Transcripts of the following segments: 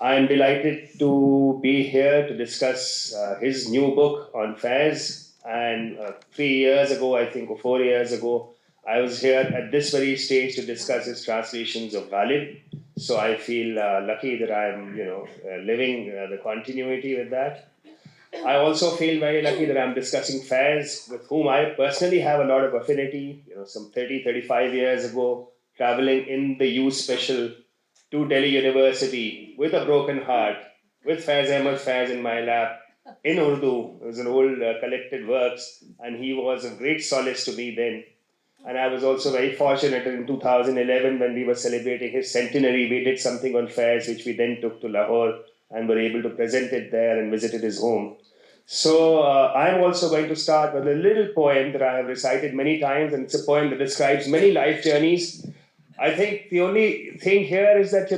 I'm delighted to be here to discuss his new book on Faiz. And 3 years ago, I think, or 4 years ago, I was here at this very stage to discuss his translations of Ghalib. So I feel lucky that I'm, living the continuity with that. I also feel very lucky that I'm discussing Faiz, with whom I personally have a lot of affinity. Some 30, 35 years ago, traveling in the U Special to Delhi University with a broken heart, with Faiz Ahmad Faiz in my lap, in Urdu. It was an old collected works, and he was a great solace to me then. And I was also very fortunate in 2011 when we were celebrating his centenary. We did something on Faiz, which we then took to Lahore and were able to present it there and visited his home. So I'm also going to start with a little poem that I have recited many times, and it's a poem that describes many life journeys. I think the only thing here is that,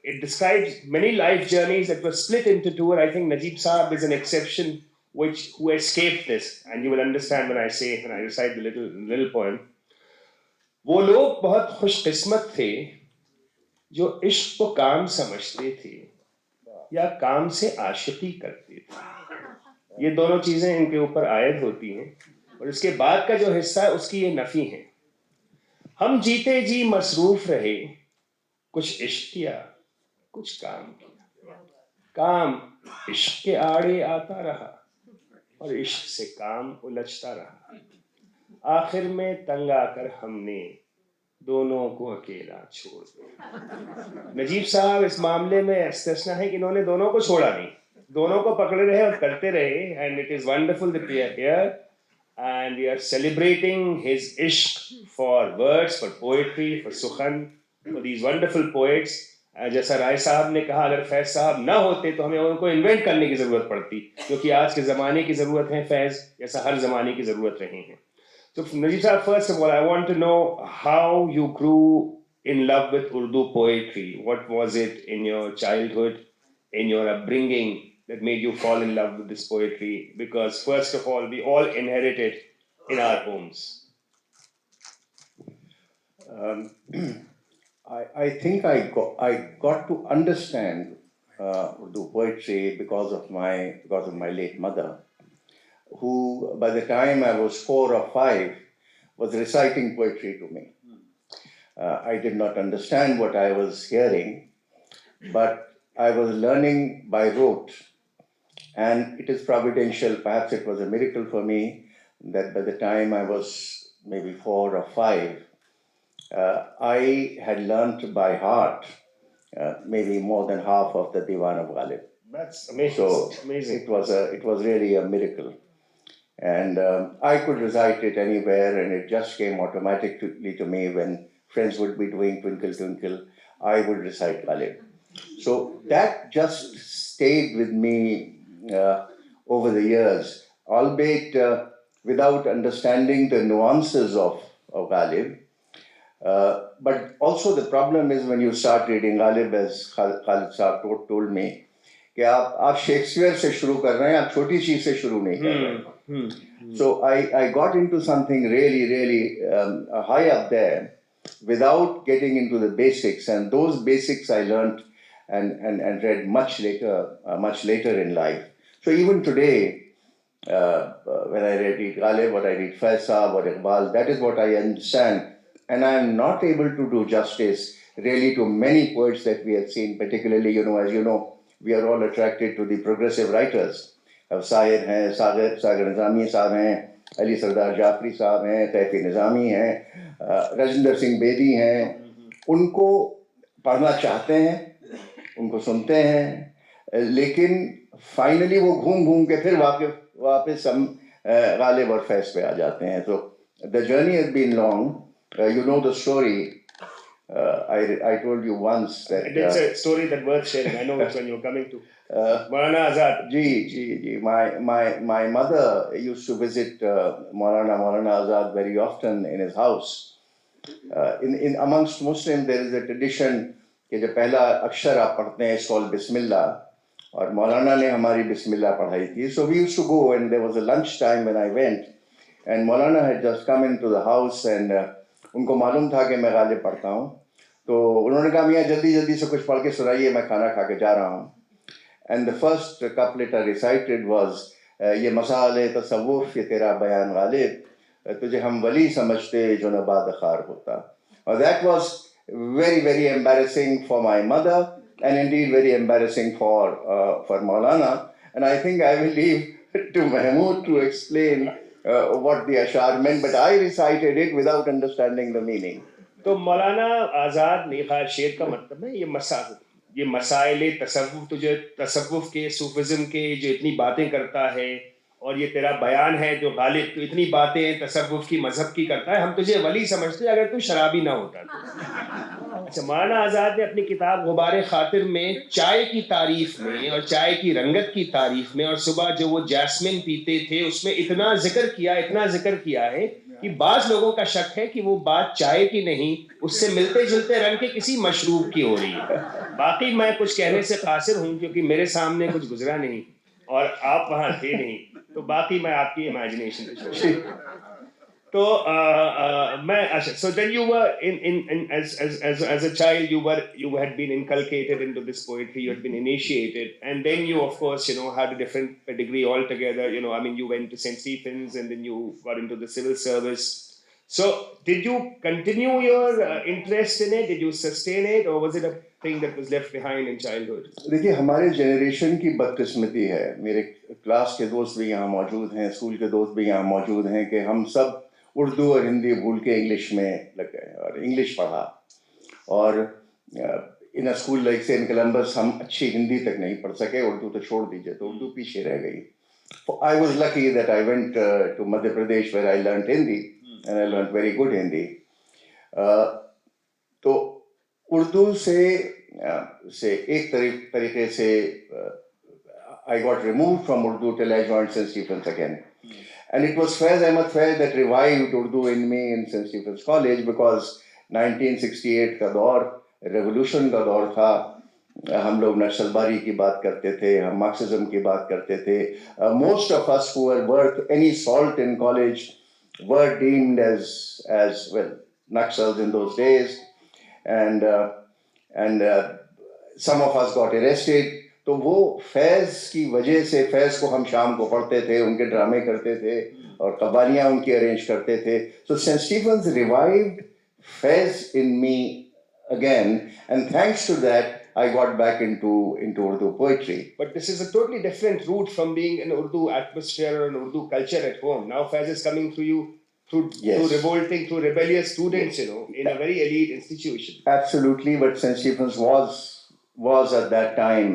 it describes many life journeys that were split into two, and I think Najib Saab is an exception who escaped this. And you will understand when I recite the little poem. वो लोग बहुत खुशकिस्मत थे जो इश्क को काम समझते थे या काम से आशिकी करते थे. ये दोनों चीजें इनके ऊपर आयद होती हैं, और इसके बाद का जो हिस्सा है उसकी ये नफी है. हम जीते जी मसरूफ रहे, कुछ इश्क किया, कुछ काम किया. काम इश्क के आड़े आता रहा और इश्क से काम उलझता रहा. आखिर में तंग आकर हमने दोनों को अकेला छोड़ दिया. नजीब साहब इस मामले में इस्तिस्ना है कि इन्होंने दोनों को छोड़ा नहीं, दोनों को पकड़े रहे और करते रहे. And it is wonderful that we are here and we are celebrating his ishq for words, for poetry, for Sukhan, for these wonderful poets. जैसा राय साहब ने कहा, अगर फैज साहब ना होते तो हमें उनको इन्वेंट करने की ज़रूरत पड़ती, क्योंकि आज के ज़माने की ज़रूरत है फैज, जैसा हर ज़माने की ज़रूरत रही है. So Najib Sahab, first of all, I want to know how you grew in love with Urdu poetry. What was it in your childhood, in your upbringing, that made you fall in love with this poetry? Because first of all, we all inherit it in our homes. I think I got to understand Urdu poetry because of my late mother, who by the time I was 4 or 5 was reciting poetry to me. I did not understand what I was hearing, but I was learning by rote, and it is providential. Perhaps it was a miracle for me that by the time I was maybe 4 or 5, I had learnt by heart maybe more than half of the Diwan of Ghalib. That's amazing. So amazing. It was really a miracle. And I could recite it anywhere, and it just came automatically to me when friends would be doing Twinkle Twinkle, I would recite Ghalib. So that just stayed with me over the years, albeit without understanding the nuances of Ghalib. But also the problem is when you start reading Ghalib, as Khalid Saab told me, کہ آپ Shakespeare سے شروع کر رہے ہیں, آپ چھوٹی چیز سے شروع نہیں کر رہے ہیں. So I got into something really high up there without getting into the basics, and those basics I learned and read much later in life. So even today, when I read Ghalib, what I read Faiz Saab or Iqbal, that is what I understand, and I am not able to do justice really to many poets that we have seen, particularly, as you know, we are all attracted to the progressive writers. اب ساحر ہیں, ساگر نظامی صاحب ہیں, علی سردار جعفری صاحب ہیں, کیفی نظامی ہیں, رجندر سنگھ بیدی ہیں. ان کو پڑھنا چاہتے ہیں, ان کو سنتے ہیں, لیکن فائنلی وہ گھوم کے پھر واپس ہم غالب اور فیض پہ آ جاتے ہیں. تو the journey has been long. You know the story. I told you once that it's a story that worth sharing. I know which one you're coming to. Maulana Azad. Ji. My mother used to visit Maulana Azad very often in his house. In amongst Muslims there is a tradition کہ جو پہلا اکشر آپ پڑھتے ہیں اس called بسم اللہ, اور مولانا نے ہماری بسم اللہ پڑھائی تھی. So we used to go, and there was a lunch time when I went, and Maulana had just come into the house, and ان کو معلوم تھا کہ میں غالب پڑھتا ہوں, تو انہوں نے کہا میاں جلدی جلدی سے کچھ پڑھ کے سنائیے, میں کھانا کھا کے جا رہا ہوں. And the first couplet I recited was یہ مسائل تصوف یہ تیرا بیان غالب, تجھے ہم ولی سمجھتے جو نباد خار ہوتا. اور that was very very embarrassing for my mother and indeed very embarrassing for Maulana, and I think I will leave to Mahmood to explain what the ashar meant, but I recited it without understanding the meaning. تو مولانا آزاد نیخا شعر کا مطلب ہے یہ مسائل تصوف, تجھے تصوف کے صوفزم کے جو اتنی باتیں کرتا ہے, اور یہ تیرا بیان ہے جو غالب, تو اتنی باتیں تصوف کی مذہب کی کرتا ہے, ہم تجھے ولی سمجھتے اگر تو شرابی نہ ہوتا. اچھا, مولانا آزاد نے اپنی کتاب غبار خاطر میں چائے کی تعریف میں اور چائے کی رنگت کی تعریف میں اور صبح جو وہ جاسمین پیتے تھے اس میں اتنا ذکر کیا ہے کہ بعض لوگوں کا شک ہے کہ وہ بات چائے کی نہیں, اس سے ملتے جلتے رنگ کے کسی مشروب کی ہو رہی ہے. باقی میں کچھ کہنے سے قاصر ہوں کیونکہ میرے سامنے کچھ گزرا نہیں اور آپ وہاں تھے نہیں, تو باقی میں آپ کی امیجنیشن پہ چھوڑ. تو میں اچھا, so then you were in as a child you had been inculcated into this poetry, you had been initiated, and then you of course had a different pedigree altogether. I mean, you went to St. Stephen's and then you got into the civil service. So did you continue your interest in it? Did you sustain it, or was it a thing that was left behind in childhood? دیکھیے ہمارے generation کی بدقسمتی ہے, میرے class کے دوست بھی یہاں موجود ہیں, اسکول کے دوست بھی یہاں موجود ہیں, کہ ہم سب اردو اور ہندی بھول کے انگلش میں لگ گئے اور انگلش پڑھا, اور in school like Saint Columbus ہم اچھی ہندی تک نہیں پڑھ سکے, اردو تو چھوڑ دیجیے, تو اردو پیچھے رہ گئی. I was lucky that I went to Madhya Pradesh where I learned Hindi and I learned very good Hindi. تو اردو سے ایک طریقے سے I got removed from Urdu till I joined St. Stephen's again. And it was Faiz Ahmad Faiz that revived Urdu in me in St. Stephen's College, because 1968 کا دور revolution کا دور تھا. ہم لوگ نکسل باری کی بات کرتے تھے, ہم مارکسزم کی بات کرتے تھے. Most of us who were worth any salt in college were deemed as well Naxals in those days, and some of us got arrested. تو وہ فیض کی وجہ سے, فیض کو ہم شام کو پڑھتے تھے, ان کے ڈرامے کرتے تھے اور قوالیاں ان کی ارینج کرتے تھے. So St. Stephen's revived Faiz in me again, and thanks to that I got back into Urdu poetry. But this is a totally different route from being an Urdu atmosphere or an Urdu culture at home. Now Faiz is coming through you through revolting, through rebellious students, in a very elite institution. Absolutely, but St. Stephen's was at that time,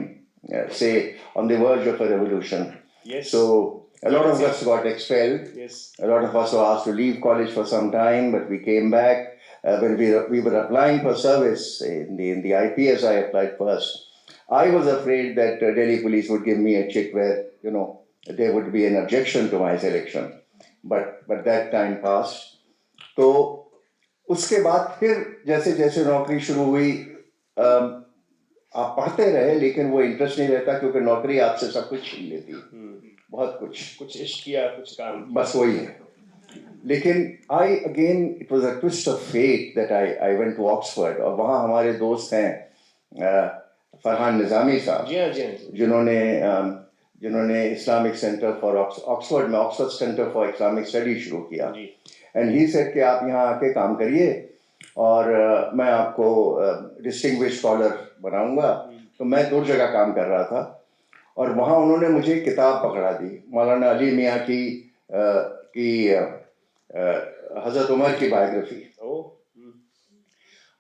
say, on the verge of a revolution. Yes. So a lot of us got expelled. Yes. A lot of us were asked to leave college for some time, but we came back. When we were applying for service in the IPS, I applied first. I was afraid that Delhi police would give me a check where, there would be an objection to my selection. But that time passed. تو اس کے بعد پھر جیسے نوکری شروع ہوئی, آپ پڑھتے رہے لیکن وہ انٹرسٹ نہیں رہتا, کیونکہ نوکری آپ سے سب کچھ چھین لیتی, بہت کچھ عشق کیا, کچھ کام, بس وہی ہے. لیکن it was a twist of fate that I went to Oxford, اور وہاں ہمارے دوست ہیں فرحان نظامی صاحب, جنہوں نے اسلامک سینٹر فار آکسفورڈ میں Oxford centre for Islamic study شروع کیا. اینڈ ہی سیڈ کہ آپ یہاں آ کے کام کریے اور میں آپ کو ڈسٹنگوش اسکالر بناؤں گا. تو میں 2 جگہ کام کر رہا تھا, اور وہاں انہوں نے مجھے کتاب پکڑا دی, مولانا علی میاں کی حضرت عمر کی بایوگرافی,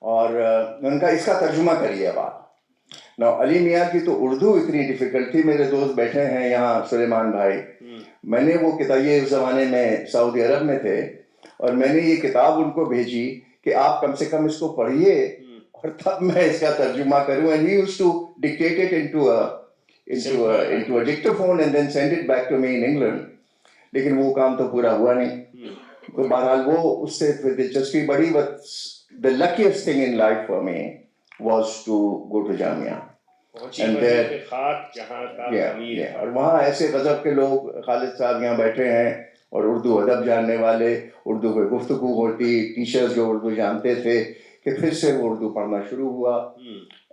اور ان کا اس کا ترجمہ کریے اب آپ. علی میاں کی تو اردو اتنی ڈیفیکلٹ تھی, میرے دوست بیٹھے ہیں یہاں سلیمان بھائی, میں نے وہ کتاب, یہ اس زمانے میں سعودی عرب میں تھے, اور میں نے یہ کتاب ان کو بھیجی کہ آپ کم سے کم اس کو پڑھیے اور تب میں اس کا ترجمہ کروں. And he used to dictate it into a dictaphone and then send it back to me in England. لیکن وہ کام تو پورا ہوا نہیں. تو بہرحال وہ اس سے دلچسپی بڑھی, but the luckiest thing in life for me was to go to Jamia. And there, اور وہاں ایسے غضب کے لوگ, خالد صاحب یہاں بیٹھے ہیں, اور اردو ادب جاننے والے, اردو میں گفتگو ہوتی, ٹیچرز جو اردو جانتے تھے, کہ پھر سے وہ اردو پڑھنا شروع ہوا.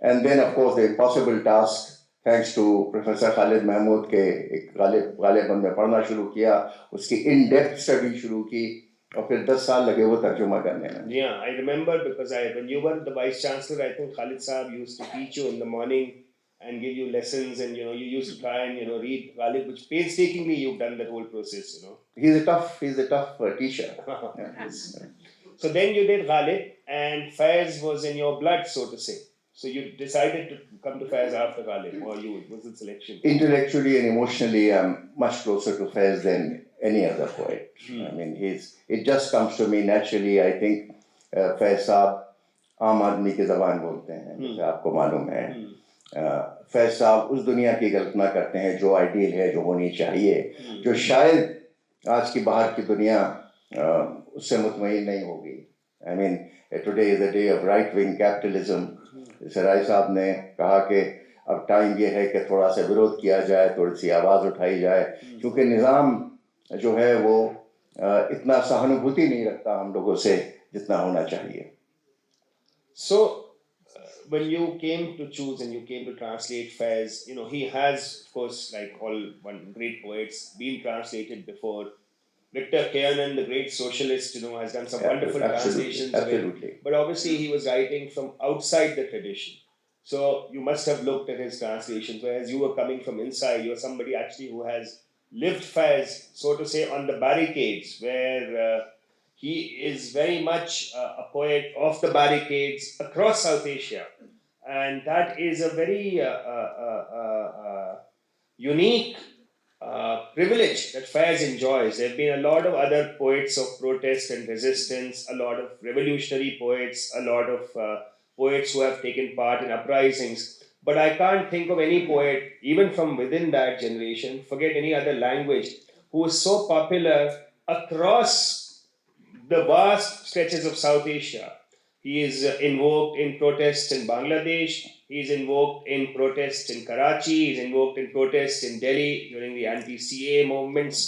And then of course the impossible task thanks to professor Khalid Mahmood کے ایک غالباً میں پڑھنا شروع کیا, اس کی ان ڈیپتھ اسٹڈی شروع کی, اور پھر 10 سال لگے وہ ترجمہ کرنے میں. Yeah, I remember because when you were the vice chancellor, I think Khalid Saab used to teach you in the morning and give you lessons, and you used to try and read Ghalib, which painstakingly you've done that whole process. He's a tough teacher. Yes. So then you did Ghalib, and Faiz was in your blood, so to say. So you decided to come to Faiz after Ghalib, or was it selection? Intellectually and emotionally, I'm much closer to Faiz than any other poet. I mean, it just comes to me naturally. I think Faiz Saab عام آدمی کی زبان بولتے ہیں, جیسے آپ کو معلوم ہے. فیض صاحب اس دنیا کی کلپنا کرتے ہیں جو آئیڈیل ہے, جو ہونی چاہیے, جو شاید آج کی باہر کی دنیا اس سے مطمئن نہیں ہوگی. I mean today is a day of right wing capitalism. سرائے صاحب نے کہا کہ اب ٹائم یہ ہے کہ تھوڑا سا ورودھ کیا جائے, تھوڑی سی آواز اٹھائی جائے, کیونکہ نظام جو ہے وہ اتنا سہانوبھوتی نہیں رکھتا ہم لوگوں سے جتنا ہونا چاہیے. So when you came to choose and you came to translate Faiz, he has, of course, like all one great poets, been translated before. Victor Kiernan, the great socialist, has done some wonderful translations of it. But obviously he was writing from outside the tradition. So you must have looked at his translations, whereas you were coming from inside. You're somebody actually who has lived Faiz, so to say, on the barricades, where he is very much a poet of the barricades across South Asia. And that is a very unique privilege that Faiz enjoys. There have been a lot of other poets of protest and resistance, a lot of revolutionary poets, a lot of poets who have taken part in uprisings. But I can't think of any poet, even from within that generation, forget any other language, who is so popular across the vast stretches of South Asia. He is invoked in protests in Bangladesh. He is invoked in protests in Karachi. He is invoked in protests in Delhi during the anti-CA movements.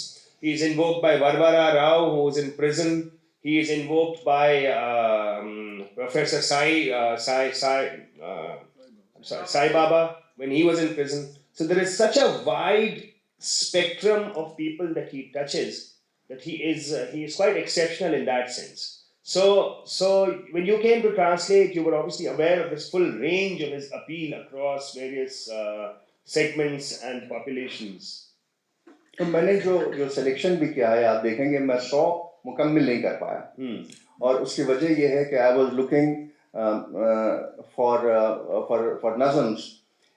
He is invoked by Varvara Rao, who is in prison. He is invoked by Professor Sai Baba when he was in prison. So there is such a wide spectrum of people that he touches, that he is quite exceptional in that sense. So when you came to translate, you were obviously aware of this full range of his appeal across various segments and populations. تو میں نے جو selection بھی کیا ہے, آپ دیکھیں گے میں 100 مکمل نہیں کر پایا, اور اس کی وجہ یہ ہے کہ آئی واز لوکنگ فار نظمس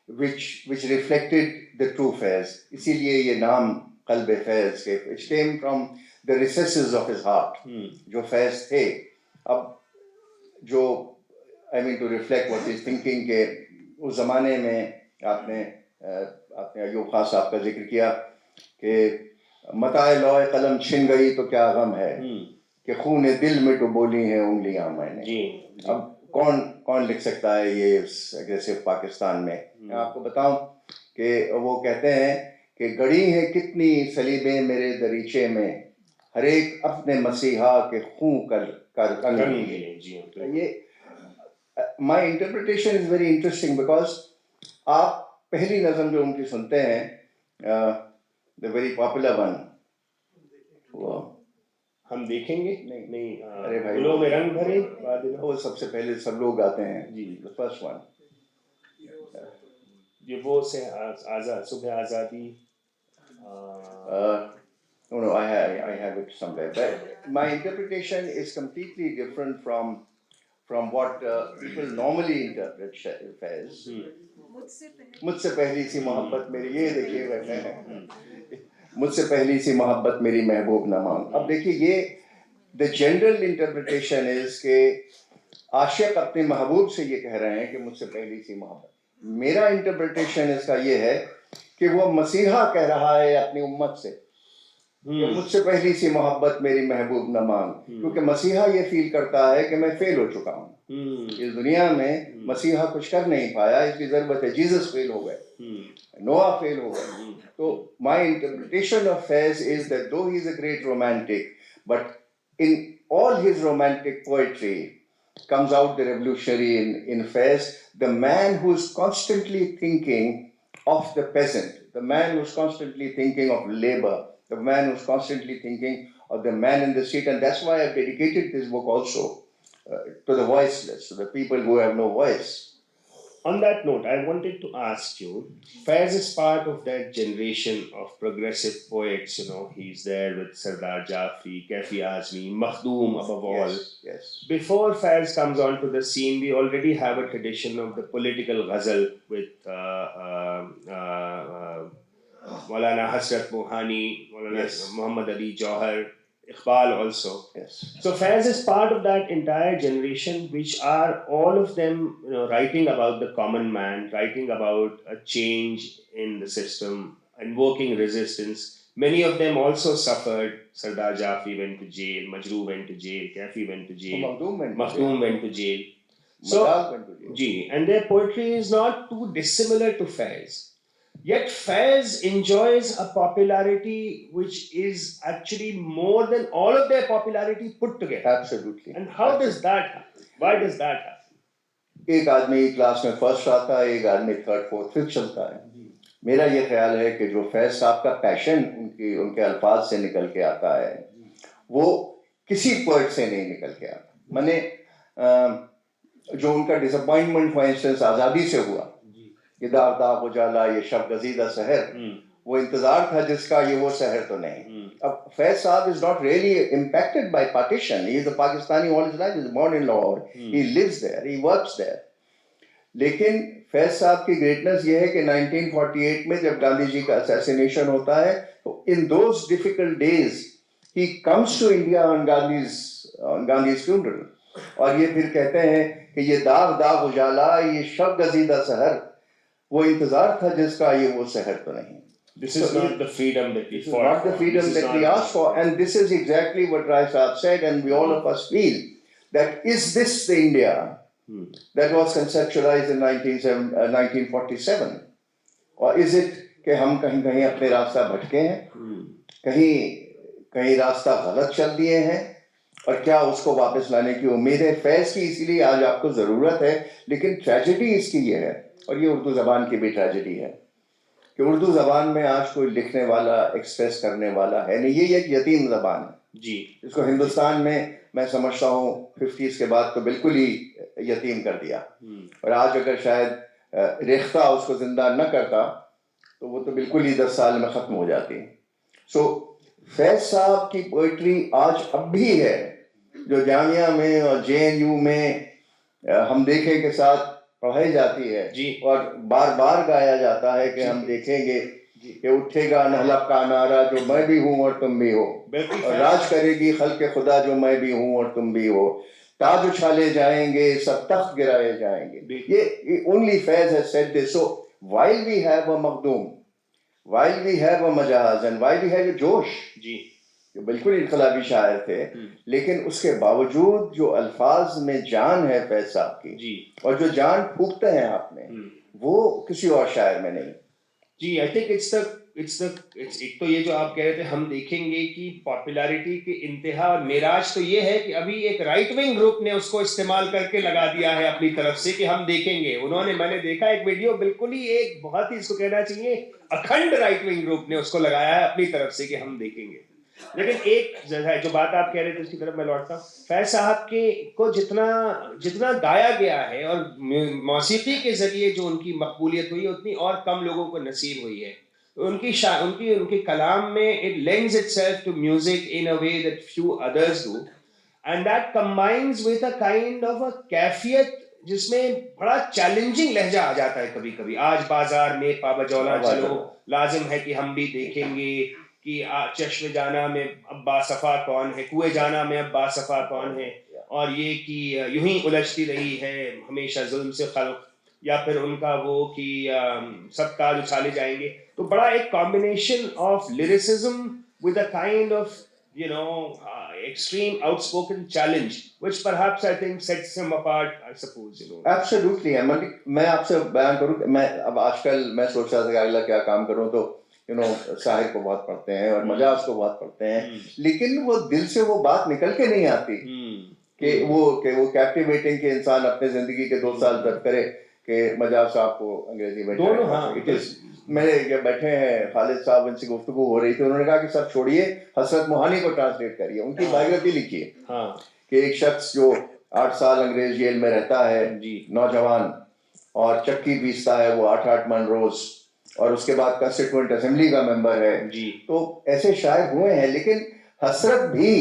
which reflected the true Faiz. اسی لیے یہ نام قلب فیض کے, which came from the recesses of his heart, جو فیض تھے. اب جو I mean to reflect what he's thinking, کہ اس زمانے میں آپ نے ایوب خان صاحب کا ذکر کیا کہ متاع لوح قلم چھن گئی تو کیا غم ہے, کہ خون دل میں تو بولی ہیں انگلیاں میں نے. اب کون لکھ سکتا ہے یہ اگریسو پاکستان میں؟ میں آپ کو بتاؤں کہ وہ کہتے ہیں کہ گڑی ہیں کتنی صلیبیں میرے دریچے میں, ہر ایک اپنے مسیحا کے خون کر یہ my interpretation is very interesting, because آپ پہلی نظم جو ان کی سنتے ہیں, دا ویری پاپولر ون, ہم دیکھیں گے نہیں ارے بھائی گلوں میں رنگ بھرے, وہ سب سے پہلے سب لوگ گاتے ہیں جی, فرسٹ ون, یہ وہ سے آزاد صبح آزادی. No, I have it somewhere. But my interpretation is completely different from what people normally interpret as. مجھ سے پہلی سی محبت میری, یہ دیکھیے بیٹھے ہیں, مجھ سے پہلی سی محبت میری محبوب نہ مانگ. اب دیکھیے یہ the general interpretation is کہ عاشق اپنے محبوب سے یہ کہہ رہے ہیں کہ مجھ سے پہلی سی محبت. میرا انٹرپریٹیشن اس کا یہ ہے کہ وہ مسیحا کہہ رہا ہے اپنی امت سے کہ مجھ سے پہلی سی محبت میری محبوب نہ مانگ, کیونکہ مسیحا یہ فیل کرتا ہے کہ میں فیل ہو چکا ہوں اس دنیا میں, مسیحا کچھ کر نہیں پایا, اس کی ضرورت ہے. جیزس فیل ہو گئے, نوح فیل ہو گئے. تو my interpretation of Faiz is that though he is a great romantic, but in all his romantic poetry, comes out the revolutionary in Faiz, the man who is constantly thinking of the peasant, the man who is constantly thinking of labor, the man who is constantly thinking of the man in the street. And that's why I've dedicated this book also to the voiceless, to the people who have no voice. On that note, I wanted to ask you, Faiz is part of that generation of progressive poets, you know, he's there with Sardar Jafri, Kaifi Azmi, Makhdoom above all. Yes. Before Faiz comes onto the scene, we already have a tradition of the political ghazal with Maulana Hasrat Mohani, Maulana Muhammad Ali Jauhar, Iqbal also. Yes. So Faiz is part of that entire generation, which are all of them, you know, writing about the common man, writing about a change in the system, invoking resistance. Many of them also suffered. Sardar Jafri went to jail, Majroo went to jail, Kaifi went to jail, Makhdoom went to jail. So, and their poetry is not too dissimilar to Faiz. Yet Faiz enjoys a popularity which is actually more than all of their popularity put together. Absolutely. And how does that happen? Why does that happen? ایک آدمی class میں first آتا ہے, ایک آدمی third fourth fifth چلتا ہے. میرا یہ خیال ہے کہ جو فیض صاحب کا پیشن ان کے الفاظ سے نکل کے آتا ہے وہ کسی پوئٹ سے نہیں نکل کے آتا. میں نے جو ان کا ڈس اپوائنٹمنٹ فار انسٹنس آزادی سے ہوا, یہ داغ داغ اجالا, یہ شب گزیدہ سحر, وہ انتظار تھا جس کا, یہ وہ سحر تو نہیں. اب فیض صاحب is not really impacted by partition. He is a Pakistani all his life. He is born in Lahore. He lives there. He works there. لیکن فیض صاحب کی گریٹنس یہ ہے کہ 1948 میں جب گاندھی جی کا اسیسینیشن ہوتا ہے تو in those difficult days he comes to India on Gandhi's funeral. اور یہ پھر کہتے ہیں کہ یہ داغ داغ اجالا, یہ شب گزیدہ سحر, وہ انتظار تھا جس کا, یہ وہ سحر تو نہیں. This is not the freedom that we fought. Not the freedom that we asked for. And this is exactly what Rai Saab said, and we all of us feel that is this the India that was conceptualized in 1947? Or is it کہ ہم کہیں کہیں اپنے راستہ بھٹکے ہیں, کہیں راستہ غلط چل دیے ہیں, اور کیا اس کو واپس لانے کی امید ہے؟ فیض کی اسی لیے آج آپ کو ضرورت ہے. لیکن ٹریجڈی اس کی یہ ہے, اور یہ اردو زبان کی بھی ٹریجڈی ہے, کہ اردو زبان میں آج کوئی لکھنے والا, ایکسپریس کرنے والا ہے نہیں. یہ ایک یتیم زبان ہے جی, اس کو ہندوستان میں سمجھتا ہوں 50s کے بعد تو بالکل ہی یتیم کر دیا. اور آج اگر شاید ریختہ اس کو زندہ نہ کرتا تو وہ تو بالکل ہی 10 سال میں ختم ہو جاتی. سو فیض صاحب کی پوئٹری آج اب بھی ہے جو جامعہ میں اور JNU میں ہم دیکھیں کے ساتھ پڑھائی جاتی ہے, اور بار بار گایا جاتا ہے کہ ہم دیکھیں گے کہ اٹھے گا نہلب کا نعرہ جو میں بھی ہوں اور تم بھی ہو, اور راج کرے گی خلق خدا جو میں بھی ہوں اور تم بھی ہو, تاج اچھالے جائیں گے سب تخت گرائے جائیں گے. یہ only Faiz has said this. So while we have a Makhdoom, while we have a Majaz, and while we have a Josh, جو بالکل انقلابی شاعر تھے, لیکن اس کے باوجود جو الفاظ میں جان ہے فیض صاحب کی, اور جو جان پھونکتے ہیں آپ میں, وہ کسی اور شاعر میں نہیں. جی, آئی تھنک ایک تو یہ جو آپ کہہ رہے تھے, ہم دیکھیں گے کہ پاپولیرٹی کی انتہا اور معراج تو یہ ہے کہ ابھی ایک رائٹ ونگ گروپ نے اس کو استعمال کر کے لگا دیا ہے اپنی طرف سے کہ ہم دیکھیں گے. انہوں نے, میں نے دیکھا ایک ویڈیو, بالکل ہی ایک بہت ہی اس کو کہنا چاہیے اکھنڈ رائٹ ونگ گروپ نے اس کو لگایا ہے اپنی طرف سے کہ ہم دیکھیں گے. لیکن ایک جو بات آپ کہہ رہے تھے اس کی طرف میں لوٹتا ہوں. فیض صاحب کو جتنا گایا گیا ہے اور موسیقی کے ذریعے جو ان کی مقبولیت ہوئی ہے, اتنی اور کم لوگوں کو نصیب ہوئی ہے. ان کی کلام میں it lends itself to music in a way that few others do, and that combines with a kind of a کیفیت جس میں بڑا چیلنجنگ لہجہ آ جاتا ہے کبھی کبھی. آج بازار میں پا بجولا چلو, لازم ہے کہ ہم بھی دیکھیں گے کہ چشم جانا میں اب باصفا کون ہے, کوئے جانا میں اب باصفا کون ہے, اور یہ کہ یوں ہی الجھتی رہی ہے ہمیشہ ظلم سے خلق, یا پھر ان کا وہ کہ سب تاج اچھالے جائیں گے. تو بڑا ایک combination of lyricism with a kind of extreme outspoken challenge, which perhaps I think sets him apart, I suppose, Absolutely. میں آپ سے بیان کروں کہ میں اب آج کل میں سوچ رہا تھا کہ اگلا کیا کام کروں, تو شاعر کو بہت پڑھتے ہیں اور مجاز کو بہت پڑھتے ہیں, لیکن وہ دل سے وہ بات نکل کے نہیں آتی. کہ وہ کیپٹیویٹنگ کہ انسان اپنے زندگی کے 2 سال درد کرے کہ مجاز صاحب کو انگریزی میں اٹ از. میرے جب بیٹھے ہیں خالد صاحب ان سے گفتگو ہو رہی تھی, انہوں نے کہا کہ سب چھوڑیے, حسرت موہانی کو ٹرانسلیٹ کریے, ان کی بایوگرافی لکھیے کہ ایک شخص جو 8 سال انگریز جیل میں رہتا ہے, نوجوان, اور چکی پیستا ہے وہ 8 من روز, اور اس کے بعد کنسٹیٹوئنٹ اسمبلی کا ممبر ہے. تو ایسے شاعر ہوئے ہیں, لیکن حسرت بھی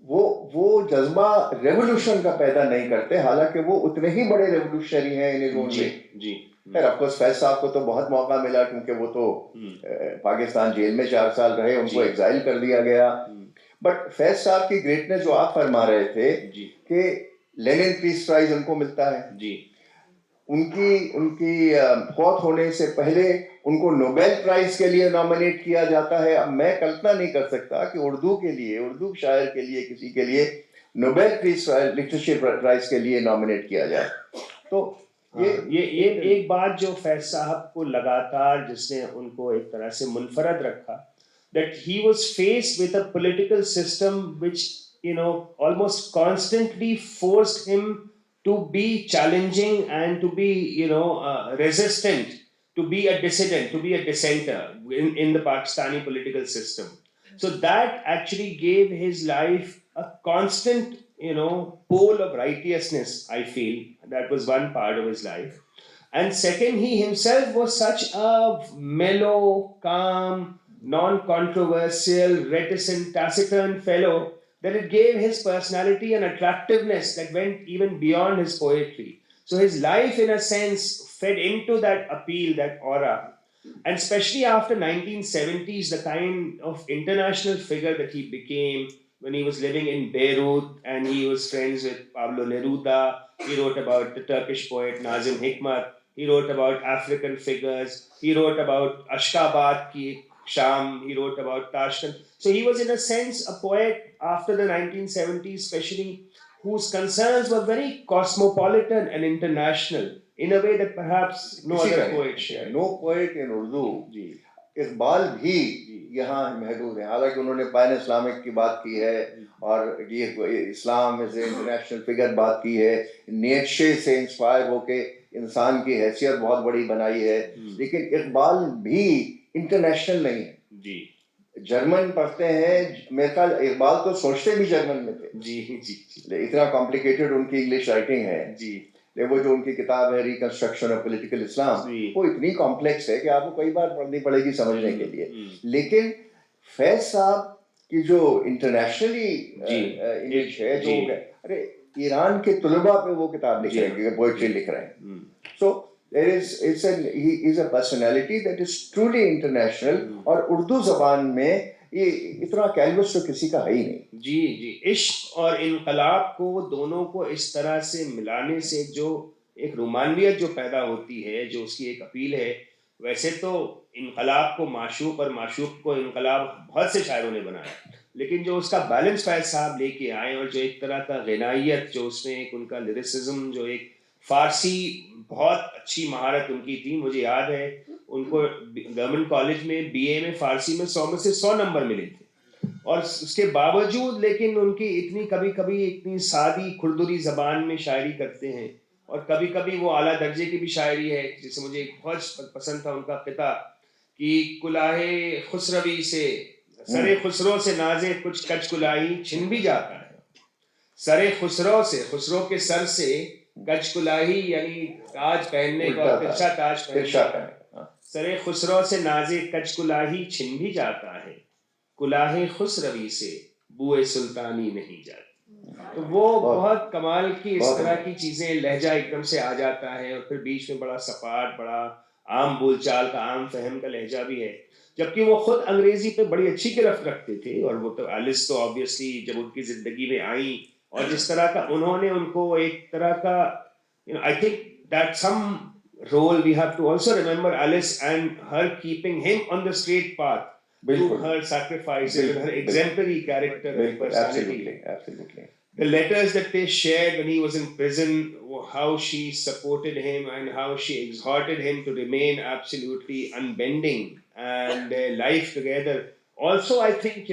وہ جذبہ ریولوشن کا پیدا نہیں کرتے, حالانکہ وہ اتنے ہی بڑے ریولوشنری ہیں ان زون میں. خیر آف کورس فیض صاحب کو تو بہت موقع ملا, کیونکہ وہ تو پاکستان جیل میں 4 سال رہے, ان کو ایگزائل کر دیا گیا. بٹ فیض صاحب کی گریٹنس جو آپ فرما رہے تھے کہ لینن پیس پرائز ان کو ملتا ہے, ان کی فوت ہونے سے پہلے ان کو نوبیل پرائز کے لیے نامنیٹ کیا جاتا ہے. اب میں کلپنا نہیں کر سکتا کہ اردو کے لیے, اردو شاعر کے لیے, کسی کے لیے نوبیل پیس لٹریچر پرائز کے لیے نامنیٹ کیا جائے. تو یہ ایک بات جو فیض صاحب کو لگاتار جس نے ان کو ایک طرح سے منفرد رکھا, that he was faced with a political system which almost constantly forced him to be challenging and to be resistant, to be a dissident, to be a dissenter in the Pakistani political system. So that actually gave his life a constant pole of righteousness. I feel that was one part of his life. And second, he himself was such a mellow, calm, non-controversial, reticent, taciturn fellow that it gave his personality an attractiveness that went even beyond his poetry. So his life, in a sense, fed into that appeal, that aura. And especially after 1970s, the kind of international figure that he became when he was living in Beirut and he was friends with Pablo Neruda. He wrote about the Turkish poet Nazim Hikmat. He wrote about African figures. He wrote about Ashgabat ki Sham. He wrote about Tashkent. So he was in a sense a poet after the 1970s, especially, whose concerns were very cosmopolitan and international in a way that perhaps no other poet shared. No poet in Urdu. Iqbal بھی یہاں محدود ہیں, حالانکہ انہوں نے pain Islamic کی بات کی ہے اور یہ اسلام ایز اے انٹرنیشنل فگر بات کی ہے, نیٹشے سے انسپائر ہو کے انسان کی حیثیت بہت بڑی بنائی ہے, لیکن اقبال بھی انٹرنیشنل نہیں ہے. جرمن پڑھتے ہیں, میرے خیال اقبال تو سوچتے بھی جرمن میں تھے, اتنا کمپلیکیٹڈ ان کی انگلش رائٹنگ ہے. وہ جو ان کی کتاب ہے ریکنسٹرکشن آف پولیٹیکل اسلام, وہ اتنی کمپلیکس ہے کہ آپ کو کئی بار پڑھنی پڑے گی سمجھنے کے لیے. لیکن فیض صاحب کی جو انٹرنیشنلی انگلش ہے, جو ارے ایران کے طلباء پہ وہ کتاب لکھ رہے ہیں, پوئٹری لکھ رہے ہیں. سو he is a personality that is truly international. اور اردو زبان میں یہ اتنا کینوس تو کسی کا ہے ہی نہیں. جی عشق اور انقلاب کو, دونوں کو اس طرح سے ملانے سے جو ایک رومانویت جو پیدا ہوتی ہے, جو اس کی ایک اپیل ہے. ویسے تو انقلاب کو معشوق اور معشوق کو انقلاب بہت سے شاعروں نے بنایا, لیکن جو اس کا بیلنس فیض صاحب لے کے آئے, اور جو ایک طرح کا غنائیت جو اس میں ایک ان کا لیریسزم, جو ایک فارسی بہت اچھی مہارت ان کی تھی. مجھے یاد ہے ان کو گورنمنٹ کالج میں بی اے میں فارسی میں 100 میں سے 100 نمبر ملے تھے, اور اس کے باوجود لیکن ان کی اتنی کبھی کبھی اتنی سادی کھردری زبان میں شاعری کرتے ہیں, اور کبھی کبھی وہ اعلیٰ درجے کی بھی شاعری ہے. جسے مجھے بہت پسند تھا ان کا قطعہ کہ کلاه خسروی سے سر خسرو سے نازے کچھ کچ کلاہی چھن بھی جاتا ہے. سر خسرو سے, خسرو کے سر سے کچ کلاہی یعنی تاج پہننے کا, ترچھا تاج پہننے کا. سر خسرو سے نازے کچ کلاہی چھن بھی جاتا ہے, کلاه خسروی سے بوئے سلطانی نہیں جاتی. تو وہ بہت کمال کی اس طرح کی چیزیں, لہجہ ایک دم سے آ جاتا ہے, اور پھر بیچ میں بڑا سپاٹ, بڑا عام بول چال کا, عام فہم کا لہجہ بھی ہے. جبکہ وہ خود انگریزی پہ بڑی اچھی گرفت رکھتے تھے, اور وہ تو ایلس تو آبویسلی جب ان کی زندگی میں آئیں, اور جس طرح کا انہوں نے ان کو ایک طرح کا I think that some role we have to also remember Alice and her keeping him on the straight path through her sacrifices and her exemplary character and personality. Absolutely. The letters that they shared when he was in prison, how she supported him and how she exhorted him to remain absolutely unbending and life together. Also, I think,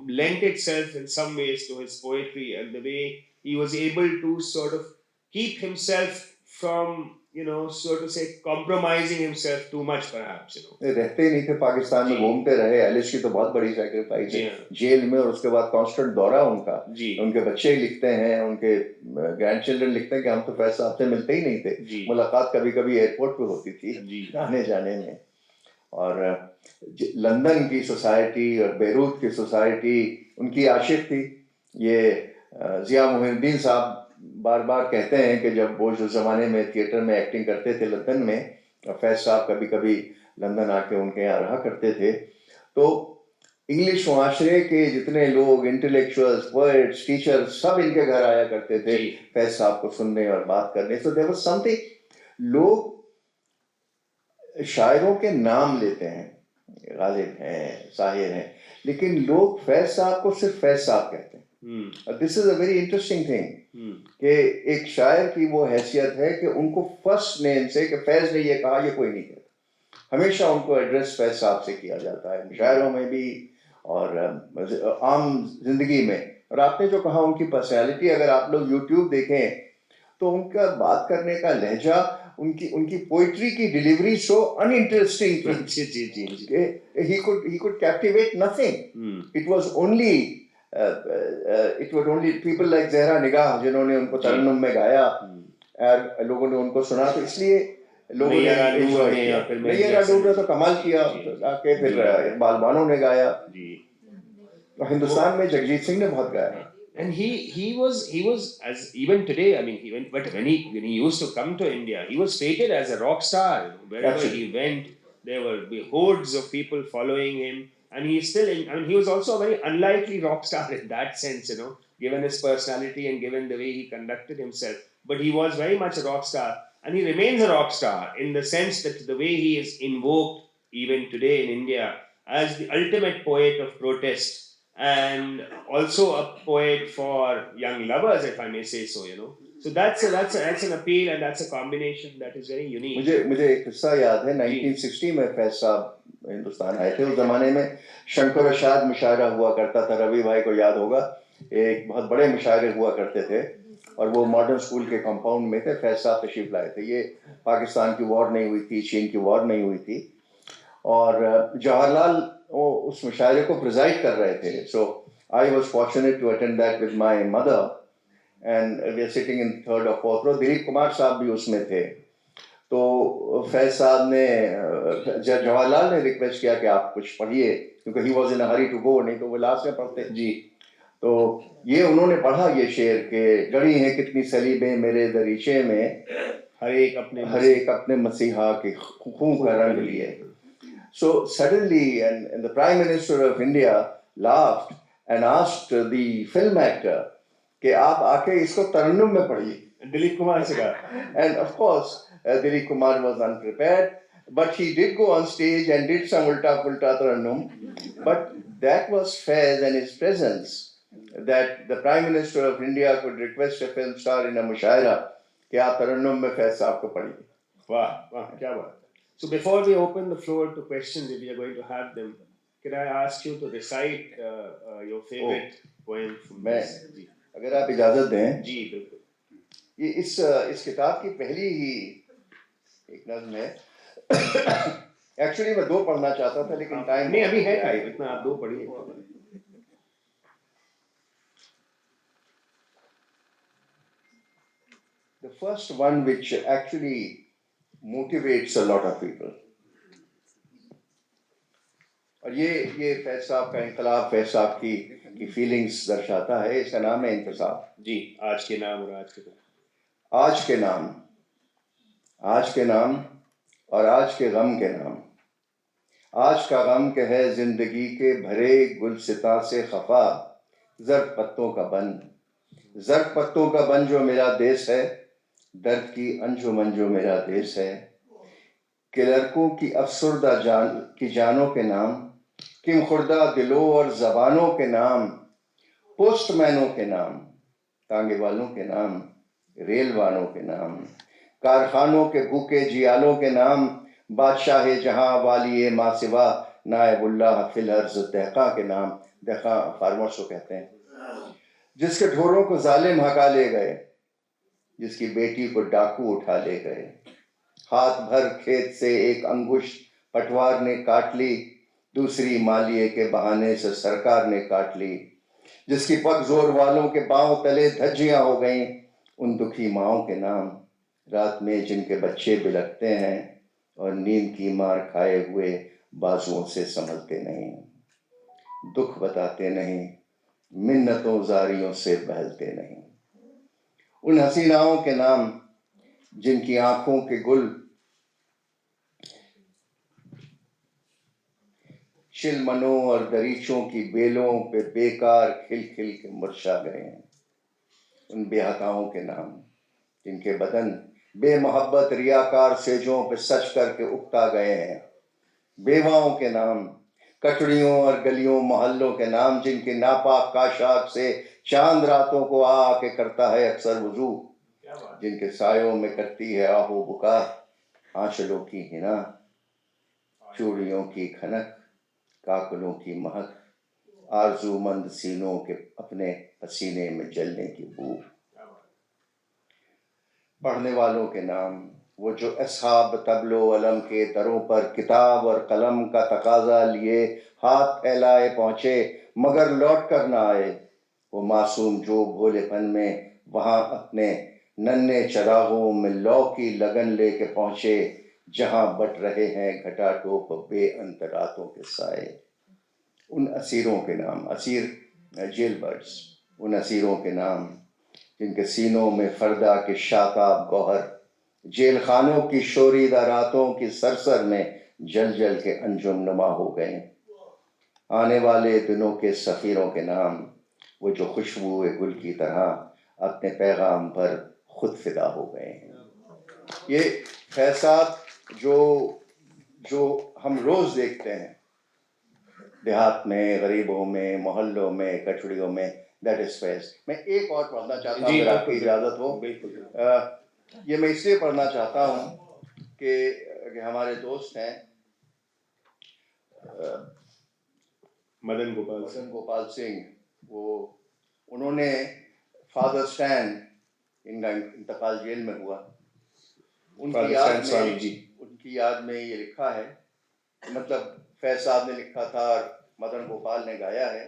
lent itself in some ways to his poetry and the way he was able to sort of keep himself from, so to say, compromising himself too much, perhaps, رہتے ہی نہیں تھے پاکستان میں, جی. گھومتے رہے. Else کی تو بہت بڑی سیکریفائس جی ہے, ہاں. جیل میں, اور اس کے بعد کانسٹنٹ دورہ ان کا. جی. ان کے بچے لکھتے ہیں, ان کے گرینڈ چلڈرن لکھتے ہیں کہ ہم تو فیض صاحب سے ملتے ہی نہیں تھے. جی. ملاقات کبھی کبھی ایئرپورٹ پہ ہوتی تھی, جی. آنے جانے میں. اور لندن کی سوسائٹی اور بیروت کی سوسائٹی ان کی عاشق تھی. یہ ضیاء محی الدین صاحب بار بار کہتے ہیں کہ جب وہ جو زمانے میں تھیٹر میں ایکٹنگ کرتے تھے لندن میں, اور فیض صاحب کبھی کبھی لندن آ کے ان کے یہاں رہا کرتے تھے, تو انگلش معاشرے کے جتنے لوگ, انٹلیکچوئلز, پوئٹس, ٹیچر, سب ان کے گھر آیا کرتے تھے فیض صاحب کو سننے اور بات کرنے. سو دیر واز سم تھنگ. لوگ شاعروں کے نام لیتے ہیں, غالب ہیں, ساحر ہیں, لیکن لوگ فیض صاحب کو صرف فیض صاحب کہتے ہیں. دس از اے ویری انٹرسٹنگ تھنگ کہ ایک شاعر کی وہ حیثیت ہے کہ ان کو فرسٹ نیم سے, کہ فیض نے یہ کہا, یہ کوئی نہیں کہتا. ہمیشہ ان کو ایڈریس فیض صاحب سے کیا جاتا ہے, مشاعروں میں بھی اور عام زندگی میں. اور آپ نے جو کہا ان کی پرسنالٹی, اگر آپ لوگ یوٹیوب دیکھیں تو ان کا بات کرنے کا لہجہ, ان کی پوئٹری کی ڈیلیوری سو انٹرسٹنگ تھی کہ he could captivate nothing. It was only people like Zahra نگاہ جنہوں نے ان کو ترنم میں گایا, لوگوں نے ان کو سنا, تو اس لیے لوگوں نے میرا ڈور تو کمال کیا کہ پھر اقبال بانو نے گایا. ہندوستان میں جگجیت سنگھ نے بہت گایا. And he was as even today, I mean, but when he used to come to India, he was treated as a rock star. Wherever he went, there were hordes of people following him, and he still, I mean, he was also a very unlikely rock star in that sense, given his personality and given the way he conducted himself. But he was very much a rock star, and he remains a rock star in the sense that the way he is invoked even today in India as the ultimate poet of protest, and also a poet for young lovers, if I may say so, So that's an appeal, and that's a combination that is very unique. مجھے ایک قصہ یاد ہے. 1960 میں فیض صاحب ہندوستان آئے تھے. اس زمانے میں شنکر اشاد مشاعرہ ہوا کرتا تھا, روی بھائی کو یاد ہوگا, ایک بہت بڑے مشاعرے ہوا کرتے تھے, اور وہ ماڈرن اسکول کے کمپاؤنڈ میں تھے. فیض صاحب تشریف لائے تھے. یہ پاکستان کی وار نہیں ہوئی تھی, چین کی وار نہیں ہوئی تھی, اور جواہر لال وہ اس مشاعرے کو پریزائڈ کر رہے تھے. سو I was fortunate to attend that with my mother, and we are sitting in third or fourth row. Dilip Kumar صاحب بھی اس میں تھے. تو فیض صاحب نے, جواہر لال نے ریکویسٹ کیا کہ آپ کچھ پڑھیے, کیونکہ he was in a hurry to go, نہیں تو وہ لاسٹ میں پڑھتے. جی, تو یہ انہوں نے پڑھا یہ شعر کہ گڑی ہیں کتنی سلیبیں میرے دریچے میں, ہر ایک اپنے مسیحا کے خون کا رنگ لیے. So suddenly, and the Prime Minister of India laughed and asked the film actor کہ آپ آ کے اس کو ترنم میں پڑھیے. دلیپ کمار سے کہا. And of course, Dilip Kumar was unprepared, but he did go on stage and did some ulta pulta tarannum. But that was Faiz and his presence, that the Prime Minister of India could request a film star in a mushaira کہ آپ ترنم میں فیض صاحب کو پڑھیے. واہ واہ, کیا بات. So before we open the floor to questions, if we are going to have them, can I ask you to recite your favorite poem from this? اگر آپ اجازت دیں. جی بالکل. یہ اس کتاب کی پہلی ہی ایک نظم ہے. ایکچولی میں 2 پڑھنا چاہتا تھا, لیکن ٹائم نہیں ابھی ہے, اتنا آپ 2 پڑھیے. The first one which actually motivates a lot of people, اور یہ فیض صاحب کا انقلاب, فیض صاحب کی فیلنگز درشاتا ہے. اس کا نام ہے انتصاب. جی, آج کے نام اور آج کے نام. آج کے نام, آج کے نام اور آج کے غم کے نام. آج کا غم کہ ہے زندگی کے بھرے گلستاں سے خفا, زرد پتوں کا بن, زرد پتوں کا بن جو میرا دیس ہے, درد کی انجمن جو میرا دیس ہے. کہ لڑکوں کی افسردہ کی جانوں کے نام, کم خوردہ دلوں اور زبانوں کے نام, پوسٹ مینوں کے نام, تانگے والوں کے نام, ریل والوں کے نام, کارخانوں کے بھوکے جیالوں کے نام, بادشاہ جہاں والی ماسوا نائب اللہ فی الارض دہقاں کے نام. دہقاں فارمرز کو کہتے ہیں. جس کے ڈھولوں کو ظالم ہکا لے گئے، جس کی بیٹی کو ڈاکو اٹھا لے گئے، ہاتھ بھر کھیت سے ایک انگشت پٹوار نے کاٹ لی، دوسری مالیے کے بہانے سے سرکار نے کاٹ لی، جس کی پگ زور والوں کے پاؤں تلے دھجیاں ہو گئیں، ان دکھی ماؤں کے نام، رات میں جن کے بچے بلکتے ہیں اور نیند کی مار کھائے ہوئے بازوؤں سے سنبھلتے نہیں، دکھ بتاتے نہیں، منتوں زاریوں سے بہلتے نہیں، ان حسیناؤں کے نام جن کی آنکھوں کے گل شلمنوں اور دریچوں کی بیلوں پہ بیکار کھل کھل کے مرشا گئے ہیں، ان بے حقاؤں کے نام جن کے بدن بے محبت ریاکار سیجوں پہ سچ کر کے اکتا گئے ہیں، بیواؤں کے نام، کچڑیوں اور گلیوں محلوں کے نام جن کے ناپاک کاشاک سے چاند راتوں کو آ کے کرتا ہے اکثر وضو، جن کے سایوں میں کرتی ہے آہو بکا آنچلوں کی ہنا، چوڑیوں کی کھنک، کاکلوں کی مہک، آرزو مند سینوں کے اپنے پسینے میں جلنے کی بو، پڑھنے والوں کے نام وہ جو اصحاب طبل و علم کے دروں پر کتاب اور قلم کا تقاضا لیے ہاتھ پھیلائے پہنچے مگر لوٹ کر نہ آئے، وہ معصوم جو بھولے پن میں وہاں اپنے ننھے چراغوں میں لو کی لگن لے کے پہنچے جہاں بٹ رہے ہیں گھٹا ٹوپ بے انت راتوں کے سائے، ان اسیروں کے نام، اسیر جیل برڈز، ان اسیروں کے نام جن کے سینوں میں فردا کے شاتاب گوہر جیل خانوں کی شوریدہ راتوں کی سرسر میں جل جل کے انجم نما ہو گئے، آنے والے دنوں کے سفیروں کے نام وہ جو خوشبو گل کی طرح اپنے پیغام پر خود فدا ہو گئے ہیں۔ یہ فیض صاحب جو ہم روز دیکھتے ہیں دیہات میں، غریبوں میں، محلوں میں، کچڑیوں میں، دیٹ از فیض۔ میں ایک اور پڑھنا چاہتا ہوں اگر آپ کی اجازت ہو۔ یہ میں اس لیے پڑھنا چاہتا ہوں کہ ہمارے دوست ہیں مدن گوپال سنگھ، انہوں نے فادر اسٹین، ان کا انتقال جیل میں ہوا، ان کی یاد میں یہ لکھا ہے، مطلب فیض صاحب نے لکھا تھا اور مدن گوپال نے گایا ہے،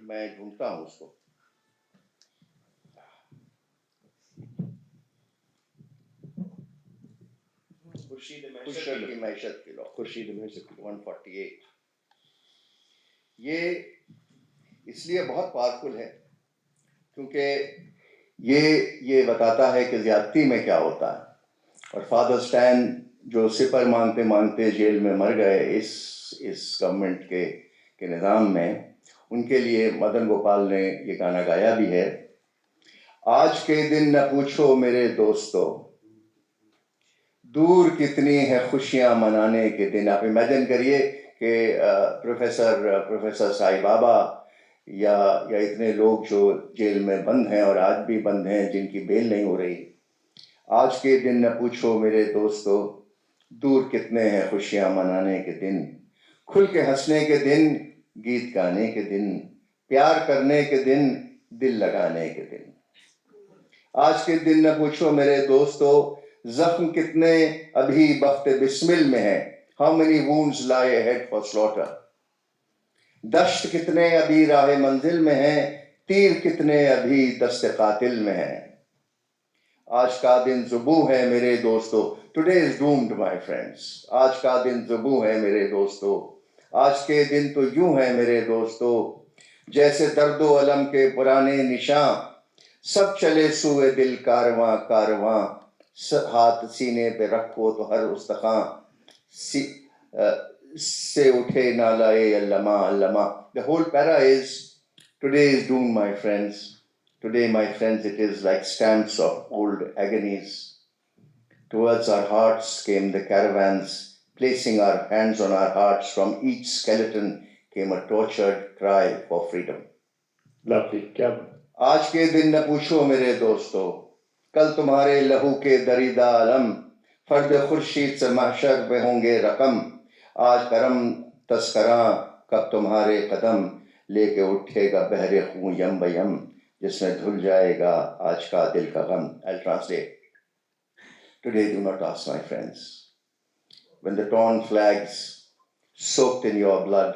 میں ڈھونڈتا ہوں اس کو۔ خورشید کی معیشت کے لو، 148۔ یہ اس لیے بہت پاورفل ہے کیونکہ یہ بتاتا ہے کہ زیادتی میں کیا ہوتا ہے، اور فادر اسٹین جو سپر مانگتے مانگتے جیل میں مر گئے اس گورنمنٹ کے نظام میں، ان کے لیے مدن گوپال نے یہ گانا گایا بھی ہے۔ آج کے دن نہ پوچھو میرے دوستو، دور کتنی ہے خوشیاں منانے کے دن۔ آپ امیجن کریے کہ پروفیسر سائی بابا یا اتنے لوگ جو جیل میں بند ہیں اور آج بھی بند ہیں جن کی بیل نہیں ہو رہی، آج کے دن نہ پوچھو میرے دوستو، دور کتنے ہیں خوشیاں منانے کے دن، کھل کے ہنسنے کے دن، گیت گانے کے دن، پیار کرنے کے دن، دل لگانے کے دن۔ آج کے دن نہ پوچھو میرے دوستو، زخم کتنے ابھی بخت بسمل میں ہیں، how many wounds lie ahead for slaughter۔ دشت کتنے ابھی راہ منزل میں ہیں، تیر کتنے ابھی دست قاتل میں ہیں۔ آج کا دن ذبح ہے میرے دوستو، today is doomed my friends۔ آج کا دن ذبح ہے میرے دوستو، آج کے دن تو یوں ہے میرے دوستو، جیسے درد و علم کے پرانے نشاں، سب چلے سوئے دل کارواں کارواں، ہاتھ سینے پہ رکھو تو ہر استخاں سے اٹھے نالائے لمحہ لمحہ۔ The whole para is today is doomed my friends۔ Today my friends it is like stamps of old agonies۔ Towards our hearts came the caravans, placing our hands on our hearts, from each skeleton came a tortured cry for freedom۔ Lovely. کیا آج کے دن نہ پوچھو میرے دوستو، کل تمہارے لہو کے دریدہ علم، فرد خورشید سے محشر پہ ہوں گے رقم، آج کرم تذکراں کب تمہارے قدم، لے کے اٹھے گا بحر خون یم بیم، جس میں دھل جائے گا آج کا دل کا غم. I'll translate. Today do not ask, my friends, when the torn flags soaked in your blood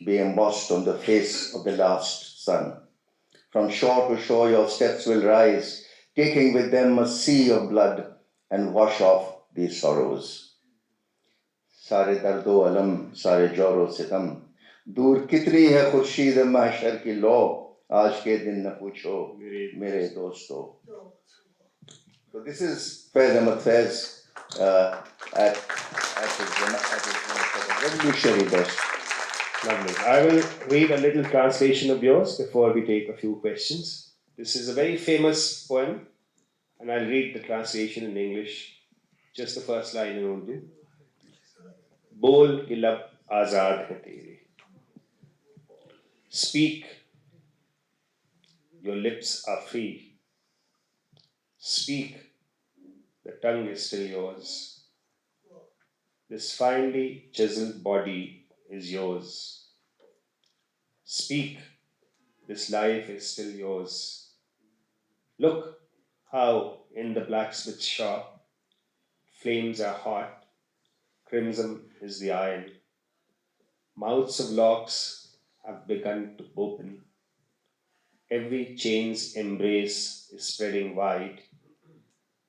be embossed on the face of the last sun. From shore to shore your steps will rise, taking with them a sea of blood, and wash off these sorrows. سارے درد و علم سارے جور و ستم دور کتنی ہے خورشید محشر کی لو آج کے دن نہ پوچھو میرے دوستو. So this is Faiz Ahmad Faiz at his revolutionary best. Lovely. I will read a little translation of yours before we take a few questions. This is a very famous poem, and I'll read the translation in English, just the first line in Urdu. بول کے لب آزاد ہیں تیرے. Speak, your lips are free. Speak, the tongue is still yours. This finely chiseled body is yours. Speak, this life is still yours. Look how in the blacksmith shop flames are hot, crimson is the iron. Mouths of locks have begun to open. Every chain's embrace is spreading wide.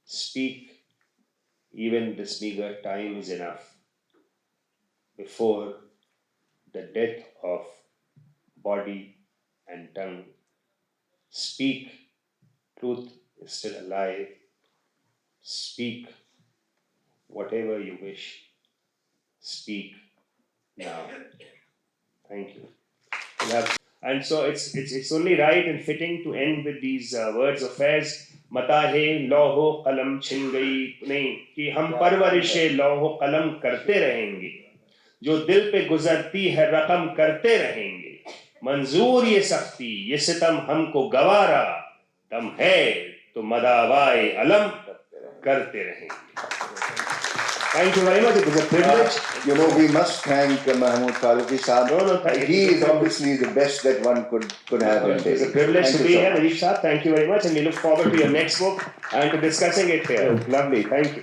Speak, even this meager time is enough before the death of body and tongue. Speak, truth is still alive. Speak, whatever you wish. Speak now. Thank you. And so it's only right and fitting to end with these words of Faiz. متاحِ لوح و قلم چھن گئی نہیں کہ ہم پرورش لوح و قلم کرتے رہیں گے جو دل پہ گزرتی ہے رقم کرتے رہیں گے منظور یہ سختی یہ ستم ہم کو گوارا دم ہے تو مداوائے علم کرتے رہیں گے. Thank you very much. It was a privilege. You know, we must thank Mahmood Faruqi Saab. No, thank you. He is obviously the best that one could have in Delhi. It's a privilege Thank to you be so here, much. Najeeb Saab. Thank you very much, and we look forward to your next book and to discussing it here. Lovely. Thank you.